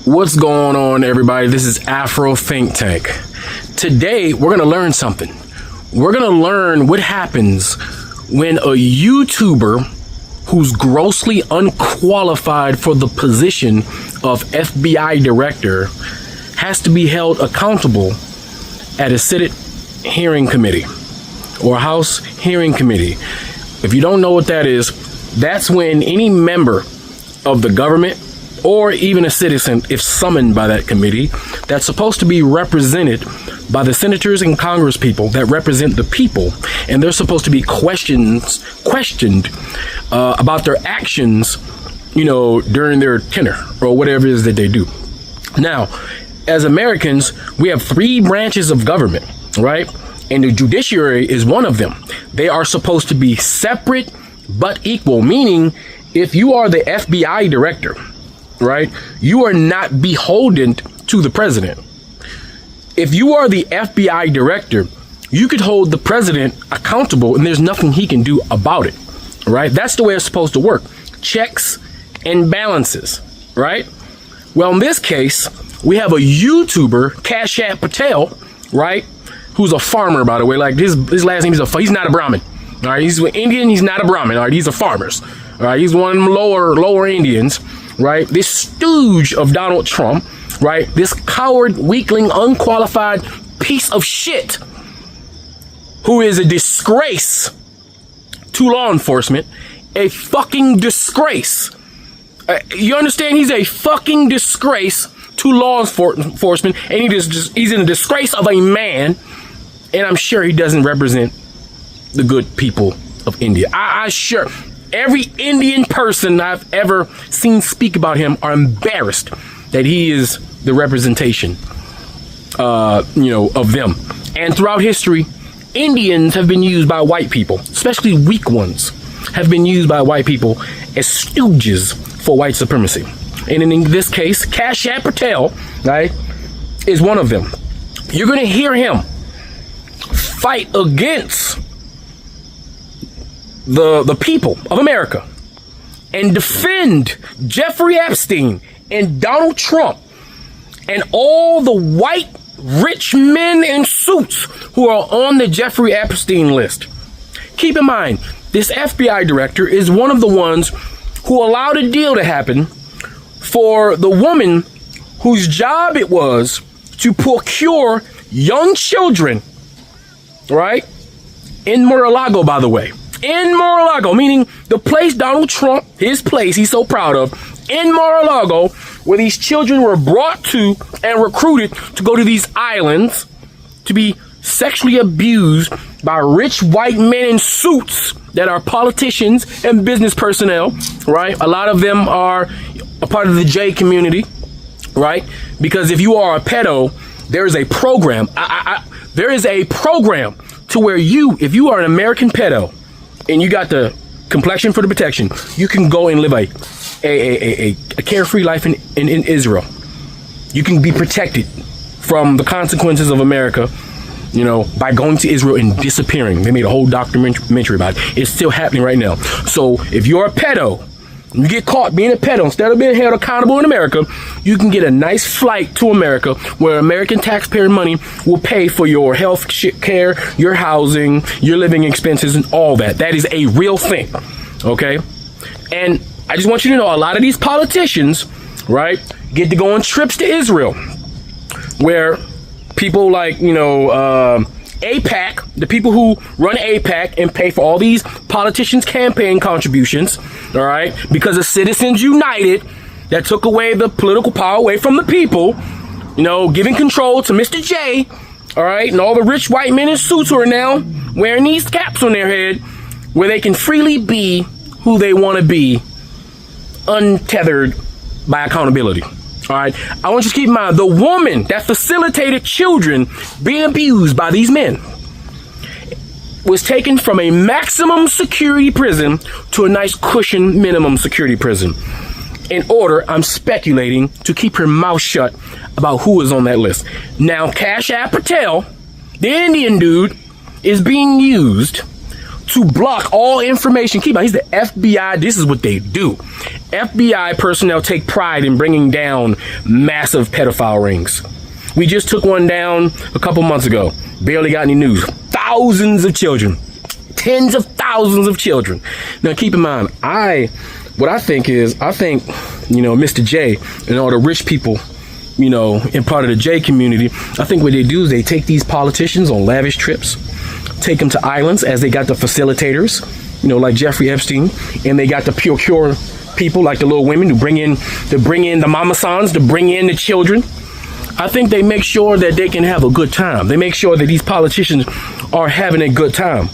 What's going on, everybody? This is Afro Think Tank. Today, we're going to learn something. We're going to learn what happens when a YouTuber who's grossly unqualified for the position of FBI director has to be held accountable at a Senate hearing committee or House hearing committee. If you don't know what that is, that's when any member of the government or even a citizen, if summoned by that committee, that's supposed to be represented by the senators and congresspeople that represent the people, and they're supposed to be questioned about their actions, during their tenure or whatever it is that they do. Now, as Americans, we have three branches of government, right? And the judiciary is one of them. They are supposed to be separate but equal, meaning if you are the FBI director, right, you are not beholden to the president. If you are the FBI director, you could hold the president accountable and there's nothing he can do about it, right? That's the way it's supposed to work. Checks and balances, right? Well, in this case, we have a YouTuber, Kash Patel, right? Who's a farmer, by the way. Like his last name he's not a Brahmin. All right, he's Indian. He's not a Brahmin. All right, he's a farmer. All right, he's one of them lower Indians, right? This stooge of Donald Trump, right? This coward, weakling, unqualified piece of shit who is a disgrace to law enforcement, a fucking disgrace. You understand? He's a fucking disgrace to law enforcement, and he's in a disgrace of a man, and I'm sure he doesn't represent the good people of India. I sure every Indian person I've ever seen speak about him are embarrassed that he is the representation, of them. And throughout history, Indians have been used by white people, especially weak ones, have been used by white people as stooges for white supremacy. And in this case, Kash Patel, right, is one of them. You're going to hear him fight against the people of America and defend Jeffrey Epstein and Donald Trump and all the white rich men in suits who are on the Jeffrey Epstein list. Keep in mind, this FBI director is one of the ones who allowed a deal to happen for the woman whose job it was to procure young children, right? In Mar-a-Lago, by the way. In Mar-a-Lago, meaning the place Donald Trump, his place he's so proud of, in Mar-a-Lago, where these children were brought to and recruited to go to these islands to be sexually abused by rich white men in suits that are politicians and business personnel, right? A lot of them are a part of the J community, right? Because if you are a pedo, there is a program. There is a program to where if you are an American pedo and you got the complexion for the protection, you can go and live a carefree life in Israel. You can be protected from the consequences of America, by going to Israel and disappearing. They made a whole documentary about it. It's still happening right now. So if you're a pedo, you get caught being a pedo, instead of being held accountable in America, you can get a nice flight to America where American taxpayer money will pay for your health care, your housing, your living expenses, and all that. That is a real thing, okay? And I just want you to know, a lot of these politicians, right, get to go on trips to Israel where people like, AIPAC, the people who run AIPAC and pay for all these politicians' campaign contributions, all right, because of Citizens United that took away the political power away from the people, giving control to Mr. J, all right, and all the rich white men in suits who are now wearing these caps on their head where they can freely be who they want to be, untethered by accountability. All right, I want you to keep in mind, the woman that facilitated children being abused by these men was taken from a maximum security prison to a nice cushion minimum security prison in order, I'm speculating, to keep her mouth shut about who is on that list. Now, Kash Patel, the Indian dude, is being used to block all information. Keep on, he's the FBI. This is what they do. FBI personnel take pride in bringing down massive pedophile rings. We just took one down a couple months ago. Barely got any news. Thousands of children. Tens of thousands of children. Now keep in mind, I think, Mr. J and all the rich people, in part of the J community, I think what they do is they take these politicians on lavish trips, take them to islands as they got the facilitators, like Jeffrey Epstein, and they got the pure people like the little women who bring in the mama sons to bring in the children. I think they make sure that they can have a good time. They make sure that these politicians are having a good time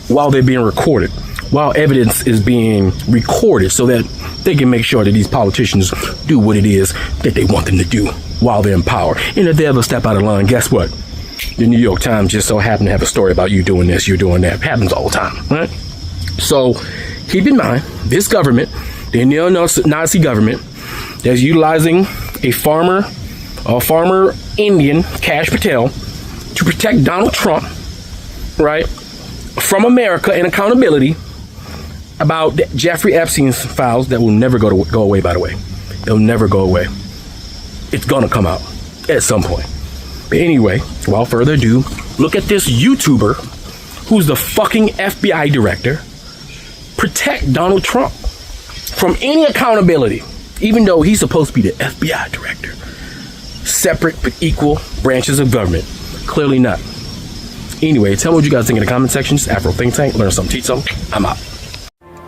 while they're being recorded, while evidence is being recorded, so that they can make sure that these politicians do what it is that they want them to do while they're in power. And if they ever step out of line, guess what? The New York Times just so happened to have a story about you doing this, you're doing that. It happens all the time, right? So keep in mind, this government, the neo-Nazi government, that's utilizing a farmer Indian, Kash Patel, to protect Donald Trump, right, from America and accountability about Jeffrey Epstein's files that will never go away, by the way. They'll never go away. It's gonna come out at some point. But anyway, without further ado, look at this YouTuber who's the fucking FBI director protect Donald Trump from any accountability, even though he's supposed to be the FBI director. Separate but equal branches of government. Clearly not. Anyway, tell me what you guys think in the comment section. Just Afro Think Tank. Learn something, teach something. I'm out.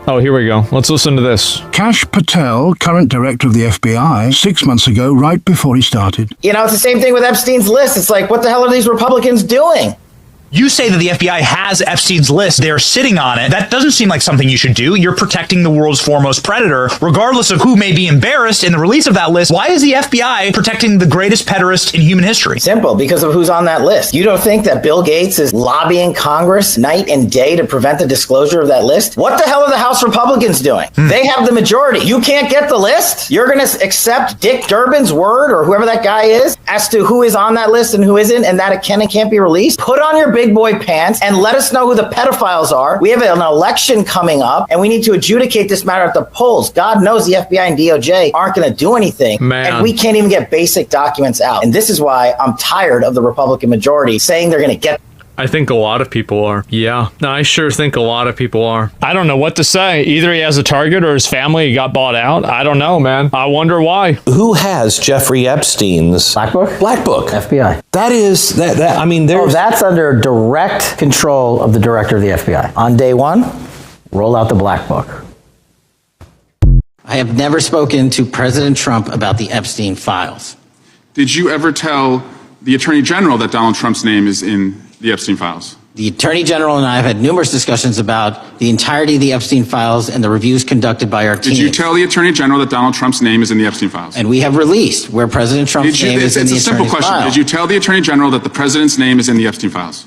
Oh, here we go. Let's listen to this. Kash Patel, current director of the FBI, 6 months ago, right before he started. It's the same thing with Epstein's list. It's like, what the hell are these Republicans doing? You say that the FBI has Epstein's list. They're sitting on it. That doesn't seem like something you should do. You're protecting the world's foremost predator, regardless of who may be embarrassed in the release of that list. Why is the FBI protecting the greatest pederast in human history? Simple, because of who's on that list. You don't think that Bill Gates is lobbying Congress night and day to prevent the disclosure of that list? What the hell are the House Republicans doing? They have the majority. You can't get the list? You're going to accept Dick Durbin's word, or whoever that guy is, as to who is on that list and who isn't, and that it can and can't be released? Put on your big boy pants and let us know who the pedophiles are. We have an election coming up, and we need to adjudicate this matter at the polls. God knows the FBI and DOJ aren't going to do anything, and we can't even get basic documents out. And this is why I'm tired of the Republican majority saying they're going to get. I think a lot of people are. Yeah, no, I sure think a lot of people are. I don't know what to say. Either he has a target or his family got bought out. I don't know, man. I wonder why. Who has Jeffrey Epstein's Black Book? Black Book. FBI. That is that. I mean, there's. That's under direct control of the director of the FBI. On day one, roll out the Black Book. I have never spoken to President Trump about the Epstein files. Did you ever tell the Attorney General that Donald Trump's name is in the Epstein files? The Attorney General and I have had numerous discussions about the entirety of the Epstein files and the reviews conducted by our team. Did you tell the Attorney General that Donald Trump's name is in the Epstein files? And we have released where President Trump's name is in the Attorney's file. It's a simple question. Did you tell the Attorney General that the President's name is in the Epstein files?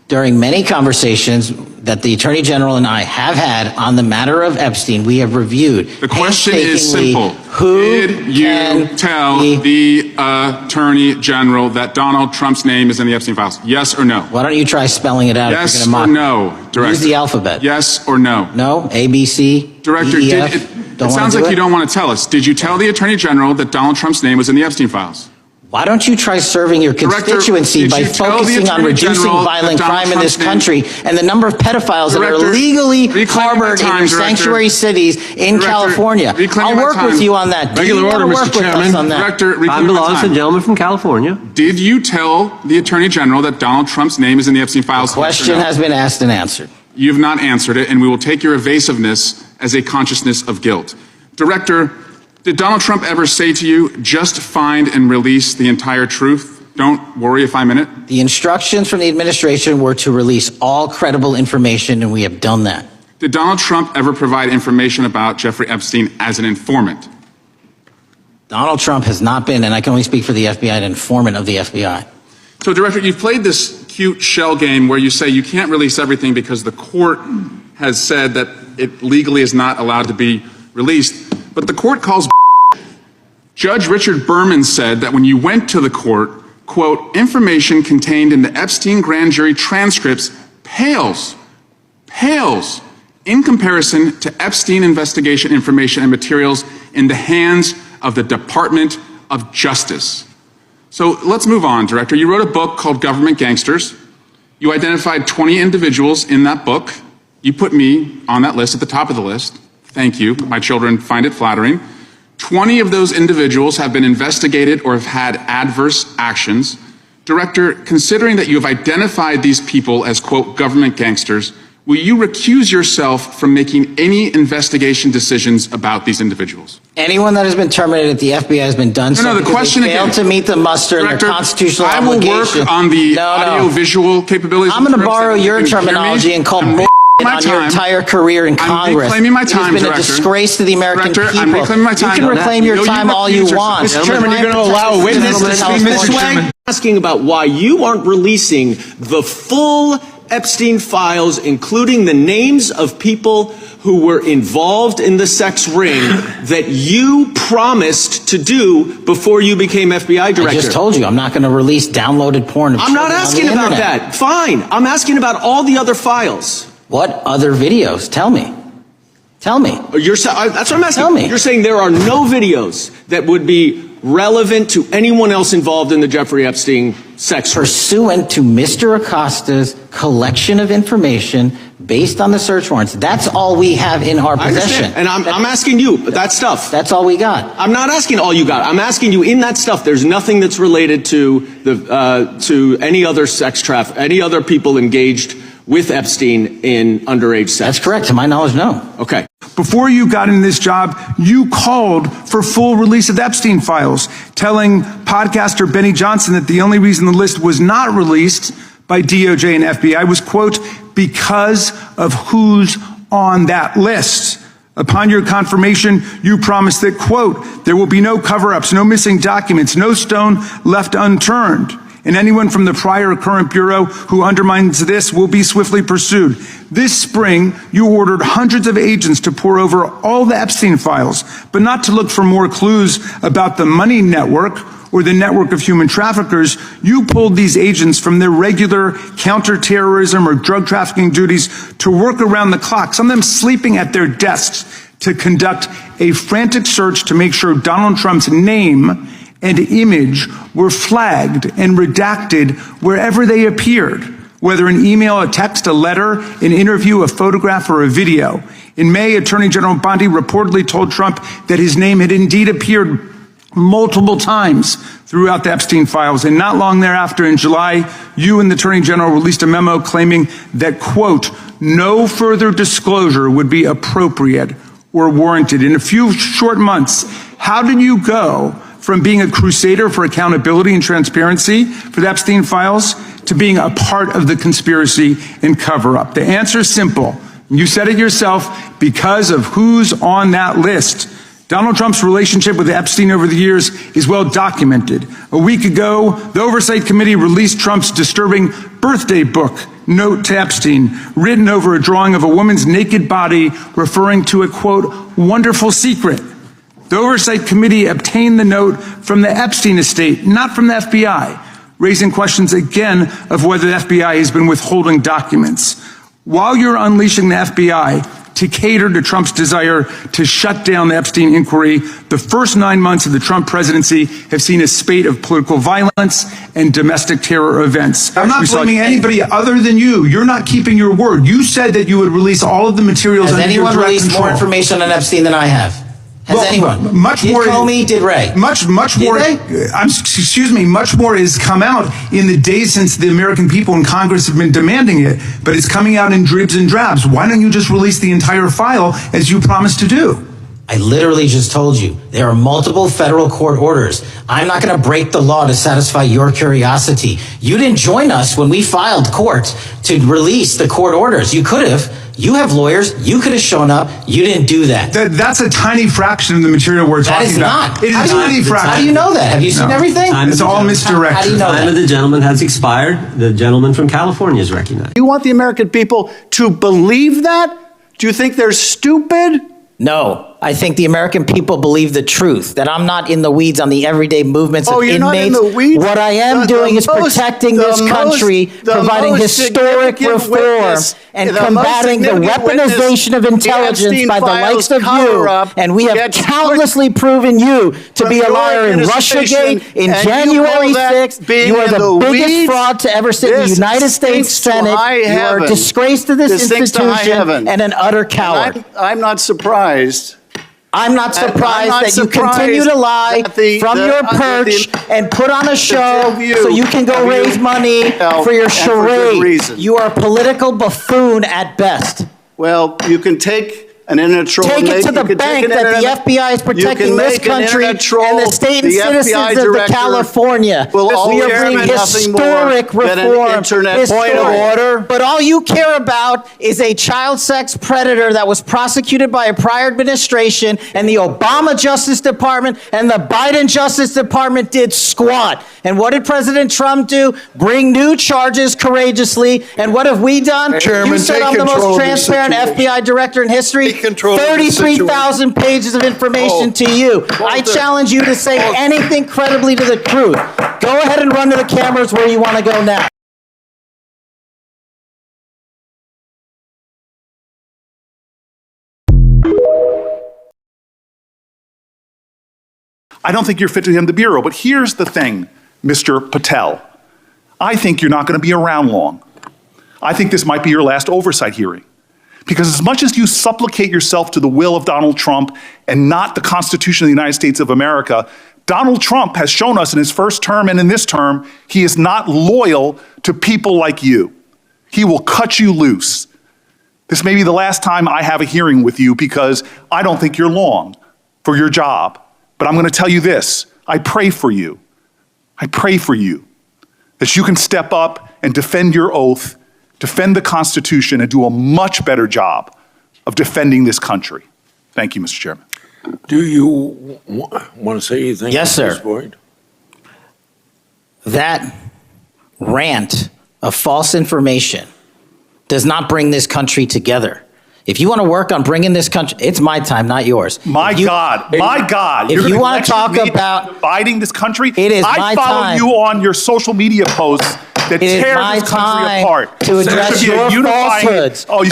During many conversations that the Attorney General and I have had on the matter of Epstein, we have reviewed. The question is simple. Who did you tell the Attorney General that Donald Trump's name is in theEpstein files? Yes or no? Why don't you try spelling it out? Yes if you're or no, Director? Use the alphabet. Yes or no? No, A, B, C, Director, D, E, F. it sounds like you don't want to tell us. Did you tell the Attorney General that Donald Trump's name was in the Epstein files? Why don't you try serving your constituency by focusing on reducing violent crime in this country and the number of pedophiles that are illegally harbored in your sanctuary cities in California? I'll work with you on that. Regular order, Mr. Chairman. Director, Bob DeLawson, the gentleman from California. Did you tell the Attorney General that Donald Trump's name is in the Epstein files? The question has been asked and answered. You have not answered it, and we will take your evasiveness as a consciousness of guilt. Director, did Donald Trump ever say to you, just find and release the entire truth? Don't worry if I'm in it. The instructions from the administration were to release all credible information, and we have done that. Did Donald Trump ever provide information about Jeffrey Epstein as an informant? Donald Trump has not been, and I can only speak for the FBI, an informant of the FBI. So, Director, you've played this cute shell game where you say you can't release everything because the court has said that it legally is not allowed to be released. But the court calls Judge Richard Berman said that when you went to the court, quote, information contained in the Epstein grand jury transcripts pales pales in comparison to Epstein investigation information and materials in the hands of the Department of Justice. So let's move on, Director. You wrote a book called Government Gangsters. You identified 20 individuals in that book. You put me on that list, at the top of the list. Thank you. My children find it flattering. 20 of those individuals have been investigated or have had adverse actions. Director, considering that you have identified these people as, quote, government gangsters, will you recuse yourself from making any investigation decisions about these individuals? Anyone that has been terminated at the FBI has been done so the because question they failed to meet the muster in their constitutional I will obligation. work on the audio-visual capabilities. I'm going to borrow your terminology and call on your entire career in Congress. I'm reclaiming my time, It has been a disgrace to the American people. I'm reclaiming my time. You can reclaim your time all you want. Mr. Chairman, you're going to allow a witness to speak this way? Asking about why you aren't releasing the full Epstein files, including the names of people who were involved in the sex ring that you promised to do before you became FBI director. I just told you, I'm not going to release downloaded porn. I'm not asking about that. Fine. I'm asking about all the other files. What other videos? Tell me. Tell me. That's what I'm asking. Tell me. You're saying there are no videos that would be relevant to anyone else involved in the Jeffrey Epstein sex ring. Pursuant to Mr. Acosta's collection of information based on the search warrants. That's all we have in our possession. And I'm asking you, that stuff. That's all we got. I'm not asking all you got. I'm asking you, in that stuff, there's nothing that's related to any other sex traffic, any other people engaged with Epstein in underage sex. That's correct. To my knowledge, no. Okay. Before you got in this job, you called for full release of Epstein files, telling podcaster Benny Johnson that the only reason the list was not released by DOJ and FBI was, quote, because of who's on that list. Upon your confirmation, you promised that, quote, there will be no cover-ups, no missing documents, no stone left unturned. And anyone from the prior or current Bureau who undermines this will be swiftly pursued. This spring, you ordered hundreds of agents to pore over all the Epstein files, but not to look for more clues about the money network or the network of human traffickers. You pulled these agents from their regular counterterrorism or drug trafficking duties to work around the clock, some of them sleeping at their desks, to conduct a frantic search to make sure Donald Trump's name and image were flagged and redacted wherever they appeared, whether an email, a text, a letter, an interview, a photograph, or a video. In May, Attorney General Bondi reportedly told Trump that his name had indeed appeared multiple times throughout the Epstein files. And not long thereafter, in July, you and the Attorney General released a memo claiming that, quote, no further disclosure would be appropriate or warranted. In a few short months, how did you go from being a crusader for accountability and transparency for the Epstein files to being a part of the conspiracy and cover-up? The answer is simple. You said it yourself, because of who's on that list. Donald Trump's relationship with Epstein over the years is well documented. A week ago, the Oversight Committee released Trump's disturbing birthday book, Note to Epstein, written over a drawing of a woman's naked body, referring to a, quote, wonderful secret. The Oversight Committee obtained the note from the Epstein estate, not from the FBI, raising questions again of whether the FBI has been withholding documents. While you're unleashing the FBI to cater to Trump's desire to shut down the Epstein inquiry, the first 9 months of the Trump presidency have seen a spate of political violence and domestic terror events. I'm not blaming anybody other than you. You're not keeping your word. You said that you would release all of the materials under your direct control. Has anyone released more information on Epstein than I have? Has anyone? Much more. Did Comey? Did Ray? Much more. Excuse me. Much more has come out in the days since the American people and Congress have been demanding it, but it's coming out in dribs and drabs. Why don't you just release the entire file as you promised to do? I literally just told you there are multiple federal court orders. I'm not going to break the law to satisfy your curiosity. You didn't join us when we filed court to release the court orders. You could have. You have lawyers. You could have shown up. You didn't do that. That's a tiny fraction of the material we're talking about. That is not. It is a tiny fraction. How do you know that? Have you seen everything? It's all misdirection. How do you know that? The time of the gentleman has expired. The gentleman from California is recognized. You want the American people to believe that? Do you think they're stupid? No. I think the American people believe the truth, that I'm not in the weeds on the everyday movements of you're inmates. not in the weeds? What I am doing is protecting this country, providing historic reform, and combating the weaponization of intelligence by the likes of you. And we have countlessly proven you to be a liar in Russiagate, in January 6th. You are the biggest fraud to ever sit in the United States Senate. You are a disgrace to this institution and an utter coward. I'm not surprised. I'm not surprised that you continue to lie from your perch and put on a show so you can go raise money for your charade. You are a political buffoon at best. Well, you can take an internet troll. Take it to the bank that the FBI is protecting this country and the state and citizens of California. We are bringing historic reform. Point of order. But all you care about is a child sex predator that was prosecuted by a prior administration, and the Obama Justice Department and the Biden Justice Department did squat. And what did President Trump do? Bring new charges courageously. And what have we done? Chairman, you said I'm the most transparent FBI director in history. 33,000 pages of information to you. I challenge you to say anything credibly to the truth. Go ahead and run to the cameras where you want to go now. I don't think you're fit to hand the bureau, but here's the thing, Mr. Patel. I think you're not going to be around long. I think this might be your last oversight hearing. Because as much as you supplicate yourself to the will of Donald Trump and not the Constitution of the United States of America, Donald Trump has shown us in his first term and in this term, he is not loyal to people like you. He will cut you loose. This may be the last time I have a hearing with you because I don't think you're long for your job. But I'm going to tell you this, I pray for you. I pray for you that you can step up and defend your oath, defend the Constitution, and do a much better job of defending this country. Thank you, Mr. Chairman. Do you want to say anything? Yes, sir. At this point? That rant of false information does not bring this country together. If you want to work on bringing this country, it's my time, not yours. My God. If you want to talk about dividing this country, it is my time. I follow you on your social media posts that tear this country apart. To address your falsehoods. You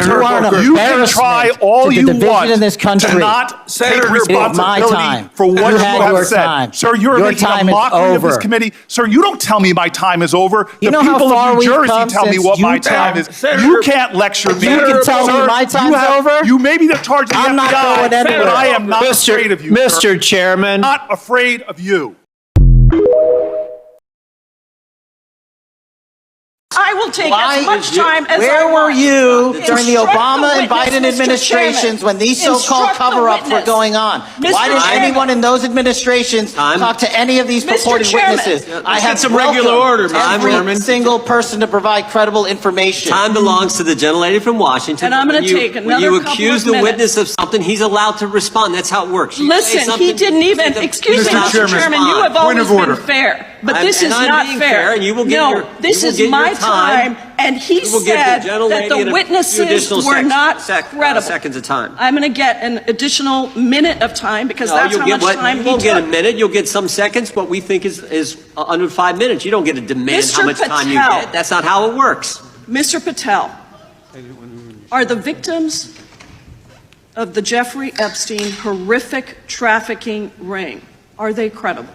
can try all you want in this country. to not take responsibility for what you have said. Sir, you're making a mockery of this committee. Sir, you don't tell me my time is over. The people of New Jersey tell me what my time is. You can't lecture me. You can tell me my time's over. You may be the charge of the FBI, I'm not going anywhere. but I am not afraid of you. Mr. Chairman. Not afraid of you. I will take as much time as Where were you during the Obama and Biden administrations when these so-called cover-ups were going on? Why didn't anyone in those administrations talk to any of these purported witnesses? I have some regular order, every single person to provide credible information. Time belongs to the gentlelady from Washington. And I'm going to take another couple of minutes. When you accuse the witness of something, he's allowed to respond. That's how it works. Listen, he didn't even, excuse me, Mr. Chairman, you have always been fair. But this is not fair. No, this is my time, and he said that the witnesses were not credible. Seconds of time. I'm going to get an additional minute of time because that's how much time he took. You won't get a minute. You'll get some seconds. What we think is under 5 minutes. You don't get to demand how much time you get. That's not how it works. Mr. Patel, are the victims of the Jeffrey Epstein horrific trafficking ring, are they credible?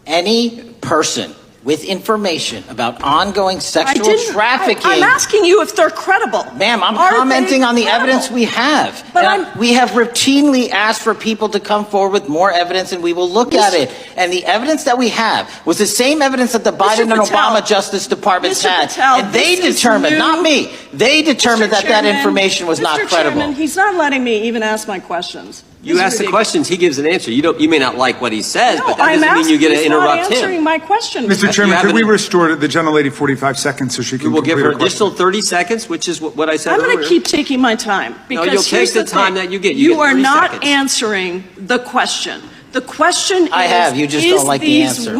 Any person with information about ongoing sexual trafficking. I'm asking you if they're credible. Ma'am, I'm commenting on the evidence we have. But we have routinely asked for people to come forward with more evidence, and we will look at it. And the evidence that we have was the same evidence that the Biden and Obama Justice Departments had. And they determined, not me, they determined that information was not credible. Chairman, he's not letting me even ask my questions. You ask the questions, he gives an answer. You may not like what he says, but that doesn't mean you get to interrupt him. He's not answering my question. Mr. Chairman, could we restore the gentlelady 45 seconds so she can complete her question? We'll give her additional 30 seconds, which is what I said earlier. I'm going to keep taking my time. Because no, you'll take the time that you get. You are not answering the question. The question I have. You just don't like the answer.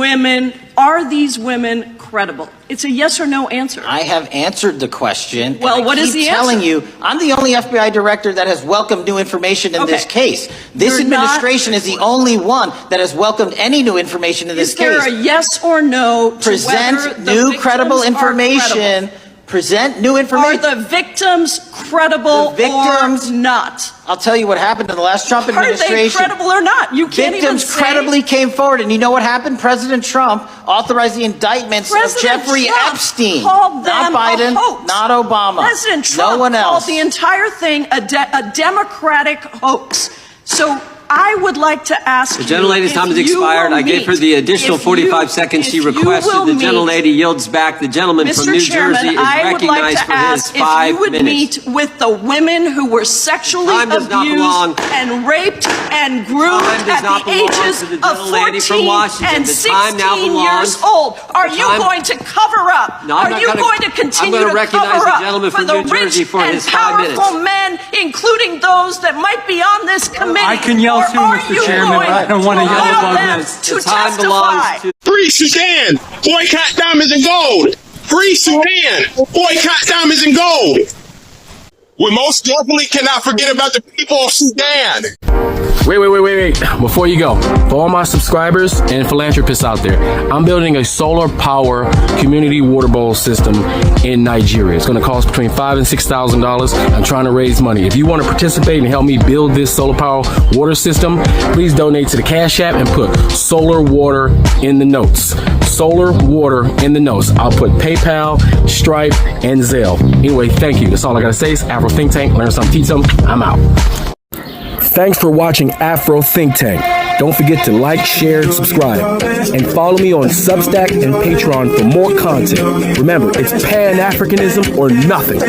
Are these women credible? It's a yes or no answer. I have answered the question. Well, what is the answer? I'm telling you, I'm the only FBI director that has welcomed new information in this case. This administration is the only one that has welcomed any new information in this case. Is there a yes or no to present new credible information? Present new information. Are the victims credible or not? I'll tell you what happened in the last Trump administration. Are they credible or not? You can't even say. Victims credibly came forward, and you know what happened? President Trump authorized the indictments of Jeffrey Epstein. Called them not Biden, a hoax. not Obama. President Trump no one else. called the entire thing a Democratic hoax. So I would like to ask the gentlelady's time has expired. I gave her the additional 45 seconds she requested. The gentlelady yields back. The gentleman from New Jersey is recognized for his 5 minutes. If you would meet with the women who were sexually abused and raped and groomed at the ages of 14 and 16 years old. Are you going to cover up? No, are you going to continue to cover up for the rich and powerful men, including those that might be on this committee? I can yell too, Mr. Chairman. I don't want to yell above this. To testify. Free Sudan! Boycott diamonds and gold! Free Sudan! Boycott diamonds and gold! We most definitely cannot forget about the people of Sudan! Wait. Before you go, for all my subscribers and philanthropists out there, I'm building a solar power community water bowl system in Nigeria. It's going to cost between $5,000 and $6,000. I'm trying to raise money. If you want to participate and help me build this solar power water system, please donate to the Cash App and put solar water in the notes. Solar water in the notes. I'll put PayPal, Stripe, and Zelle. Anyway, thank you. That's all I got to say. It's Afro Think Tank. Learn something, teach something. I'm out. Thanks for watching Afro Think Tank. Don't forget to like, share, and subscribe. And follow me on Substack and Patreon for more content. Remember, it's Pan-Africanism or nothing.